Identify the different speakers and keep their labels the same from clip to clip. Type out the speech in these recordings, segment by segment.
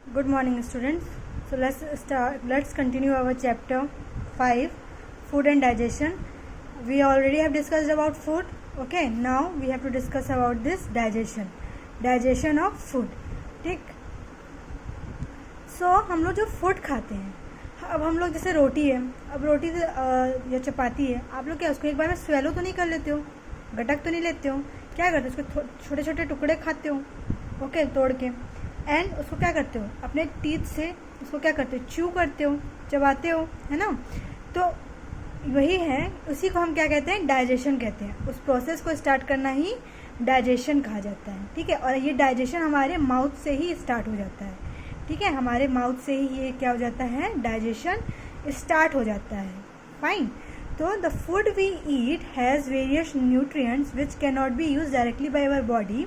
Speaker 1: Good morning, students. So let's continue our chapter 5, food and digestion. We already have discussed about food. Okay, now we have to discuss about this digestion of food. ठीक. So हम लोग जो food खाते हैं, अब हम लोग जैसे रोटी है, अब रोटी या चपाती है, आप लोग क्या उसको एक बार में स्वेलो तो नहीं कर लेते हो, गटक तो नहीं लेते हो, क्या करते हो उसको छोटे छोटे टुकड़े खाते हो, ओके, तोड़ के, एंड उसको क्या करते हो अपने टीथ से उसको क्या करते हो, च्यू करते हो, चबाते हो, है ना। तो वही है, उसी को हम क्या कहते हैं, डाइजेशन कहते हैं। उस प्रोसेस को स्टार्ट करना ही डाइजेशन कहा जाता है, ठीक है। और ये डाइजेशन हमारे माउथ से ही स्टार्ट हो जाता है, ठीक है, हमारे माउथ से ही ये क्या हो जाता है, डाइजेशन स्टार्ट हो जाता है। फाइन। तो the food we eat has various nutrients which can not be use directly by our body,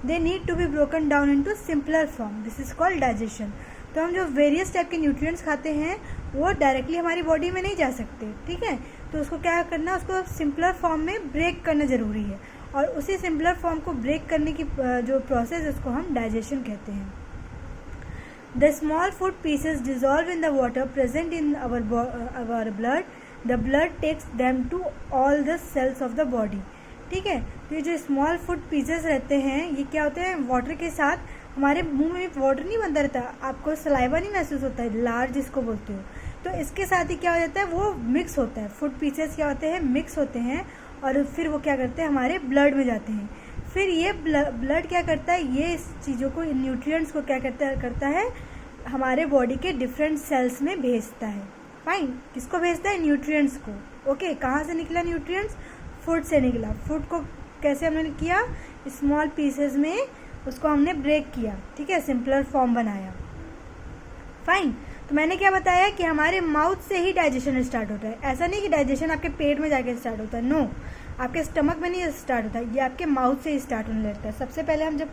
Speaker 1: they need to be broken down into simpler form, this is called digestion. तो हम जो various type के nutrients खाते हैं वो directly हमारी body में नहीं जा सकते, ठीक है। तो उसको क्या करना, उसको सिंपलर फॉर्म में ब्रेक करना जरूरी है, और उसी सिंपलर फॉर्म को ब्रेक करने की जो प्रोसेस है उसको हम डाइजेशन कहते हैं। The small food pieces dissolve in the water present in our blood. The blood takes them to all the cells of the body. ठीक है। तो ये जो स्मॉल फूड पीसेस रहते हैं ये क्या होते हैं, वाटर के साथ हमारे मुंह में वाटर नहीं बनता रहता, आपको सलाइवा नहीं महसूस होता है, लार जिसको बोलते हो, तो इसके साथ ही क्या हो जाता है, वो मिक्स होता है। फूड पीसेस क्या होते हैं, मिक्स होते हैं, और फिर वो क्या करते हैं, हमारे ब्लड में जाते हैं। फिर ये ब्लड क्या करता है, ये इस चीज़ों को, न्यूट्रिएंट्स को क्या करता है हमारे बॉडी के डिफरेंट सेल्स में भेजता है। फाइन। किसको भेजता है, न्यूट्रिएंट्स को। ओके, कहाँ से निकला न्यूट्रिएंट्स, फूड से निकला। फूड को कैसे हमने किया, स्मॉल पीसेस में उसको हमने ब्रेक किया, ठीक है, सिंपलर फॉर्म बनाया। फाइन। तो मैंने क्या बताया कि हमारे माउथ से ही डाइजेशन स्टार्ट होता है। ऐसा नहीं कि डाइजेशन आपके पेट में जाके स्टार्ट होता है, नो, आपके स्टमक में नहीं स्टार्ट होता है, ये आपके माउथ से ही स्टार्ट होने लगता है। सबसे पहले हम जब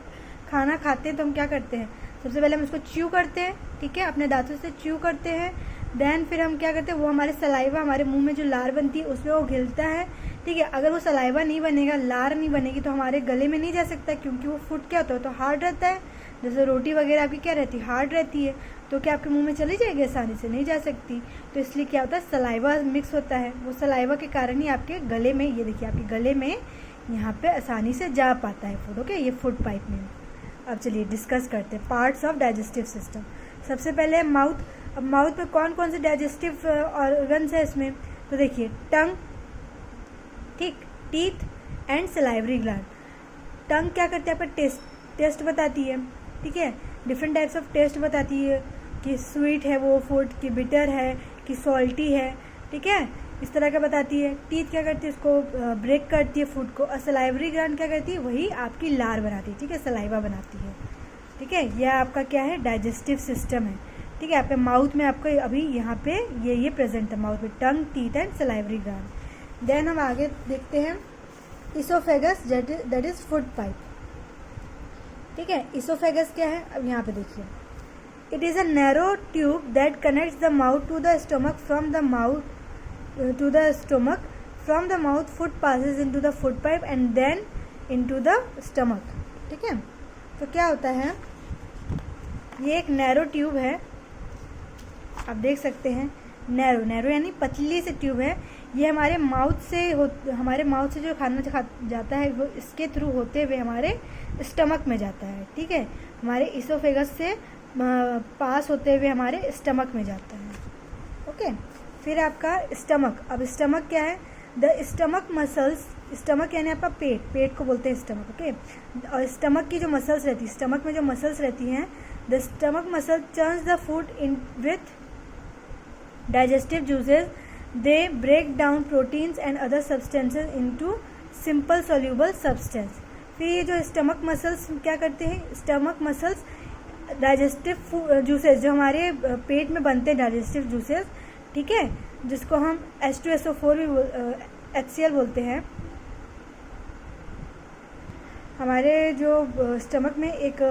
Speaker 1: खाना खाते हैं तो हम क्या करते हैं, सबसे पहले हम उसको च्यू करते हैं, ठीक है, अपने दांतों से च्यू करते हैं। देन फिर हम क्या करते हैं, वो हमारे सलाइवा, हमारे मुंह में जो लार बनती है उसमें वो घिलता है, ठीक है। अगर वो सलाइवा नहीं बनेगा, लार नहीं बनेगी, तो हमारे गले में नहीं जा सकता, क्योंकि वो फूड क्या होता है, तो हार्ड रहता है। जैसे रोटी वगैरह आपकी क्या रहती है, हार्ड रहती है, तो क्या आपके मुंह में चली जाएगी, आसानी से नहीं जा सकती। तो इसलिए क्या होता है, सलाइवा मिक्स होता है, वो सलाइवा के कारण ही आपके गले में, ये देखिए आपके गले में यहाँ पे आसानी से जा पाता है फूड, ओके, ये फूड पाइप में। अब चलिए डिस्कस करते हैं पार्ट्स ऑफ डाइजेस्टिव सिस्टम। सबसे पहले माउथ। अब माउथ में कौन कौन से डाइजेस्टिव ऑर्गन्स है इसमें, तो देखिए टंग, ठीक, टीथ एंड सलाइवरी ग्लैंड। टंग क्या करती है, आपका टेस्ट बताती है, ठीक है, डिफरेंट टाइप्स ऑफ टेस्ट बताती है कि स्वीट है वो फूड, कि बिटर है, कि सॉल्टी है, ठीक है, इस तरह का बताती है। टीथ क्या करती है, उसको ब्रेक करती है फूड को। और सलाइवरी ग्लैंड क्या करती है, वही आपकी लार बनाती है, ठीक है, सलाइवा बनाती है, ठीक है। यह आपका क्या है, डाइजेस्टिव सिस्टम है, ठीक है। आपके माउथ में आपको अभी यहाँ पे ये प्रेजेंट है माउथ में, tongue, teeth and salivary gland. Then हम आगे देखते हैं oesophagus, that is food pipe, ठीक है। इसोफेगस क्या है, अब यहाँ पे देखिए, it is a narrow tube that connects the mouth to the stomach, from the mouth to the stomach, from the mouth food passes into the food pipe and then into the stomach, ठीक है। तो क्या होता है, ये एक narrow tube है, आप देख सकते हैं, नैरो यानी पतली सी ट्यूब है। ये हमारे माउथ से जो खाना जाता है वो इसके थ्रू होते हुए हमारे स्टमक में जाता है, ठीक है, हमारे इसोफेगस से पास होते हुए हमारे स्टमक में जाता है, ओके। फिर आपका स्टमक। अब स्टमक क्या है, द स्टमक मसल्स, स्टमक यानी आपका पेट को बोलते हैं स्टमक, ओके। और स्टमक की जो मसल्स रहती है, स्टमक में जो मसल्स रहती हैं, the stomach muscle turns the food in with digestive juices, they break down proteins and other substances into simple soluble substance. फिर ये जो स्टमक मसल्स क्या करते हैं, स्टमक मसल्स डाइजेस्टिव जूसेस, जो हमारे पेट में बनते हैं डाइजेस्टिव जूसेस, ठीक है, जिसको हम H2SO4 भी HCl बोलते हैं। हमारे जो स्टमक में एक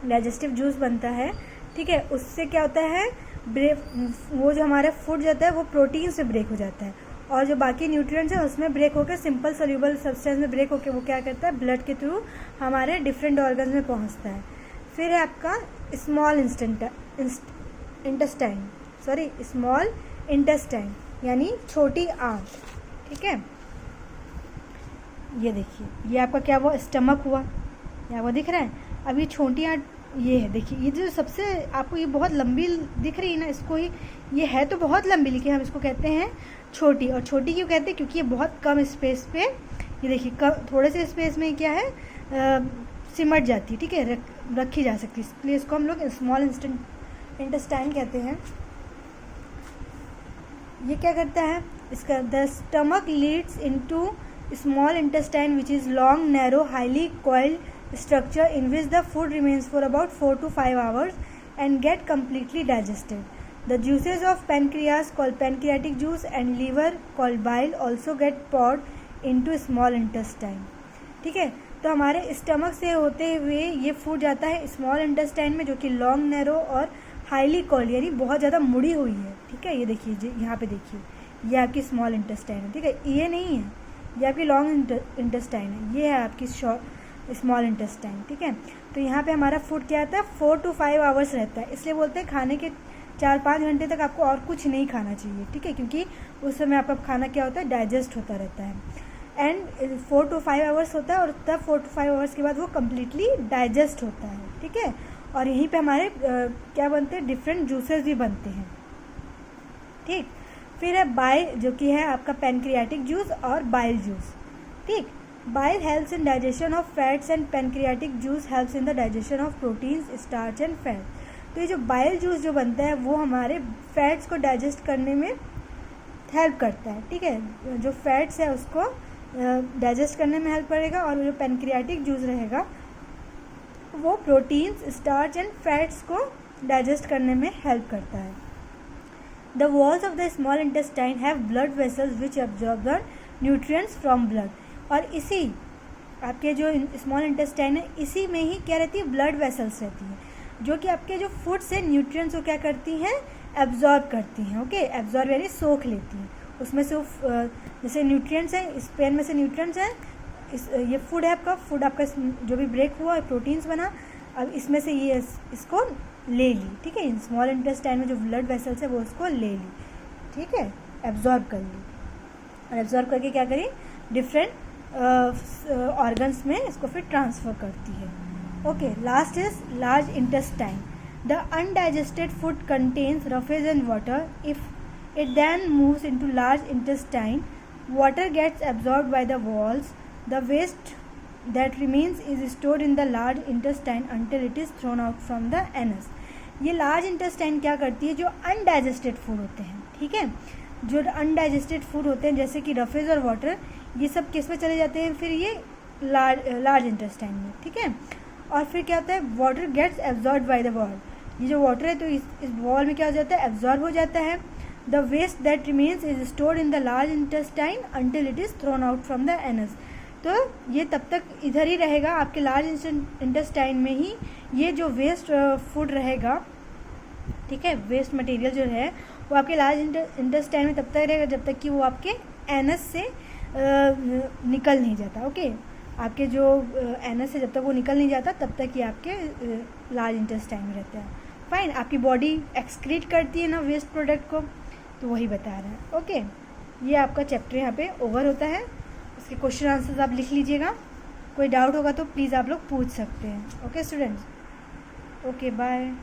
Speaker 1: डाइजेस्टिव जूस बनता है, ठीक है, उससे क्या होता है, वो जो हमारा फूड जाता है वो प्रोटीन से ब्रेक हो जाता है, और जो बाकी न्यूट्रिएंट्स है उसमें ब्रेक होकर सिंपल सोल्यूबल सब्सटेंस में ब्रेक होकर वो क्या करता है, ब्लड के थ्रू हमारे डिफरेंट ऑर्गन्स में पहुंचता है। फिर है आपका स्मॉल इंटेस्टाइन, स्मॉल इंटेस्टाइन यानी छोटी आंत, ठीक है। ये देखिए, ये आपका क्या हुआ, स्टमक हुआ, ये आपको दिख रहा है। अब ये छोटी आंत ये है, देखिए ये जो सबसे आपको ये बहुत लंबी दिख रही है ना, इसको ही ये है तो बहुत लंबी, लेकिन हम इसको कहते हैं छोटी। और छोटी क्यों कहते हैं, क्योंकि ये बहुत कम स्पेस पे, ये देखिए थोड़े से स्पेस में क्या है सिमट जाती है, ठीक है, रखी जा सकती है, इसलिए इसको हम लोग स्मॉल इंटेस्टाइन कहते हैं। ये क्या करता है, इसका the stomach Leeds into small intestine which is long narrow highly coiled structure in which the food remains for about 4 to 5 hours and get completely digested. The juices of pancreas called pancreatic juice and liver called bile also get poured into small intestine. ठीक है, तो हमारे stomach से होते हुए ये food जाता है स्मॉल इंटेस्टाइन में, जो कि लॉन्ग नैरो और हाईली कॉल्ड यानी बहुत ज़्यादा मुड़ी हुई है, ठीक है। ये देखिए, यहाँ पे देखिए, ये आपकी स्मॉल इंटेस्टाइन है, ठीक है, ये नहीं है, ये आपकी लॉन्ग इंटेस्टाइन है, ये है आपकी स्मॉल इंटेस्टाइन, ठीक है। तो यहाँ पे हमारा फूड क्या आता है, 4 to 5 आवर्स रहता है, इसलिए बोलते हैं खाने के 4-5 घंटे तक आपको और कुछ नहीं खाना चाहिए, ठीक है, क्योंकि उस समय आपका खाना क्या होता है, डाइजेस्ट होता रहता है। एंड 4 to 5 आवर्स होता है, और तब 4 to 5 आवर्स के बाद वो कम्प्लीटली डाइजेस्ट होता है, ठीक है। और यहीं पे हमारे क्या बनते हैं, डिफरेंट जूसेस भी बनते हैं, ठीक। फिर है बाइल, जो कि है आपका पैनक्रियाटिक जूस और बाइल जूस, ठीक। Bile helps in digestion of fats and pancreatic juice helps in the digestion of proteins, starch and fat. तो ये जो बाइल जूस जो बनता है वो हमारे फैट्स को डाइजेस्ट करने में हेल्प करता है, ठीक है। जो फैट्स है उसको डाइजेस्ट करने में हेल्प करेगा, और जो पैनक्रियाटिक जूस रहेगा वो प्रोटीन्स, स्टार्च एंड फैट्स को डाइजेस्ट करने में हेल्प करता है। The walls of the small intestine have blood vessels which absorb the nutrients from blood. और इसी आपके जो स्मॉल इंटेस्टाइन है, इसी में ही क्या रहती है, ब्लड वेसल्स रहती हैं, जो कि आपके जो फूड से न्यूट्रिएंट्स को क्या करती हैं, एब्जॉर्ब करती हैं, ओके। एब्जॉर्ब यानी सोख लेती हैं, उसमें से जैसे न्यूट्रिएंट्स हैं, इस पेन में से न्यूट्रिएंट्स हैं, ये फूड है आपका जो भी ब्रेक हुआ और बना, अब इसमें से ये इसको ले ली, ठीक है। स्मॉल इंटेस्टाइन में जो ब्लड वेसल्स है वो उसको ले ली, ठीक है, एब्जॉर्ब कर ली, और एब्जॉर्ब करके क्या करी, डिफरेंट ऑर्गन्स में इसको फिर ट्रांसफ़र करती है, okay. Last is large intestine. The undigested food contains roughage and water. If it then moves into large intestine, water gets absorbed by the walls. The waste that remains is stored in the large intestine until it is thrown out from the anus. ये large intestine क्या करती है, जो undigested food होते हैं, ठीक है, जो अनडाइजेस्टेड फूड होते हैं जैसे कि रफेज और वाटर, ये सब किस में चले जाते हैं, फिर ये लार्ज इंटेस्टाइन में, ठीक है। और फिर क्या होता है, water gets absorb by the wall. ये जो वाटर है तो इस वॉल में क्या हो जाता है, एब्जॉर्ब हो जाता है। The waste that remains is stored in the large intestine until it is thrown out from the anus. तो ये तब तक इधर ही रहेगा आपके लार्ज इंटेस्टाइन में ही, ये जो वेस्ट फूड रहेगा, ठीक है, वेस्ट मटेरियल जो है वो आपके लार्ज इंटेस्टाइन में तब तक रहेगा जब तक कि वो आपके एनस से निकल नहीं जाता, ओके। आपके जो एनस से जब तक वो निकल नहीं जाता तब तक ये आपके लार्ज इंटेस्टाइन में रहता है। फाइन, आपकी बॉडी एक्सक्रीट करती है ना वेस्ट प्रोडक्ट को, तो वही बता रहा है, ओके। ये आपका चैप्टर यहाँ पे ओवर होता है। इसके क्वेश्चन आंसर्स आप लिख लीजिएगा, कोई डाउट होगा तो प्लीज़ आप लोग पूछ सकते हैं, ओके स्टूडेंट्स, ओके बाय।